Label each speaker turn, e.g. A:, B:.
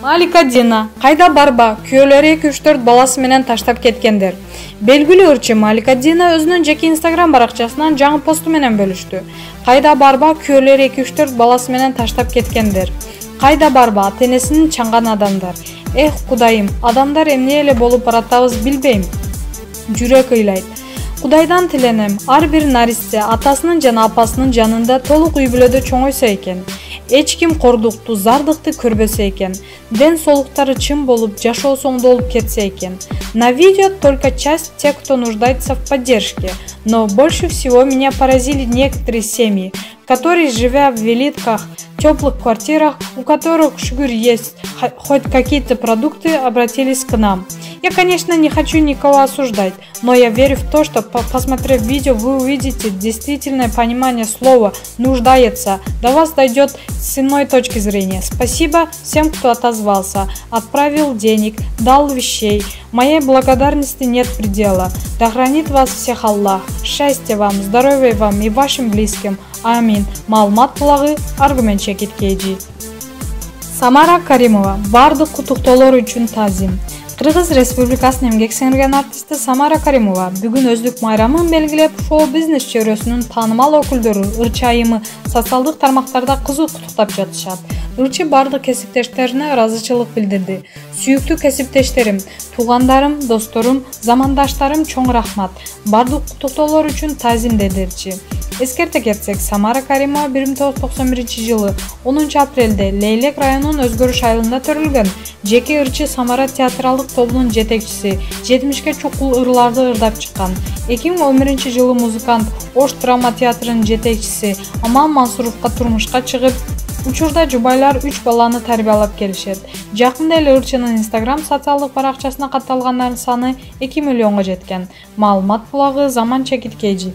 A: Малика Дина кайда барба, күйөөлөрү 2-3-4 баласы менен таштап кеткендер. Белгилүү ырчы Малика Дина өзүнүн жеке Instagram баракчасынан жаңы посту менен бөлүштү. Кайда барба, күйөөлөрү 2-3-4 баласы менен таштап кеткендер. Кайда барба, ата-энесин чаңган адамдар. Эх, Кудайым, адамдар эмне эле болуп баратабыз билбейм. Жүрөк ыйлайт. Кудайдан тиленем, ар бир наристе атасынын жана апасынын жанында толук үй бүлөдө чоңойсо экен. Эч ким кордукту, зардыкты көрбөсө экен. Ден соолуктары чын болуп, жашоосу оңдолуп кетсе экен. На видео только часть тех, кто нуждается в поддержке, но больше всего меня поразили некоторые семьи, которые, живя в великих, теплых квартирах, у которых, шүгүр, есть хоть какие-то продукты, обратились к нам. Я, конечно, не хочу никого осуждать, но я верю в то, что, посмотрев видео, вы увидите действительное понимание слова «нуждается», до вас дойдет с иной точки зрения. Спасибо всем, кто отозвался, отправил денег, дал вещей. Моей благодарности нет предела. Да хранит вас всех Аллах. Счастья вам, здоровья вам и вашим близким. Амин. Маалымат булагы, аргумент чекиткейжи. Самара Каримова. Бардык куттуктоолор үчүн таазим. Кыргыз Республикасынын эмгек сиңирген артисти Самара Каримова бүгүн өздүк майрамын белгилеп, шоу-бизнес чөйрөсүнүн таанымал өкүлдөрү ырчы айымы социалдык тармактарда кызуу куттуктап жатышат. Ырчы бардык кесиптештерине ыраазычылык билдирди. Сүйүктүү кесиптештерим, туугандарым, досторум, замандаштарым чоң рахмат. Бардык куттуктоолор үчүн таазим деди ырчы. Эскерте кетсек, Самара Каримова 1991-жылы 10 апрелде Лейлек районунун Өзгөрүш айылында төрүлгөн. Жеке ырчы Самара театралдык тобунун жетекчиси, 70ке чукул ырларды ырдап чыккан. 2011-жылы музыкант, Ош драма театрынын жетекчиси Амал Мансуровго турмушка чыгып, учурда жубайлар 3 баланы тарбиялап келишет. Жакында эле ырчынын Instagram социалдык баракчасына катталгандардын саны 2 миллионго жеткен. Маалымат булагы Заман Чекиткейжи.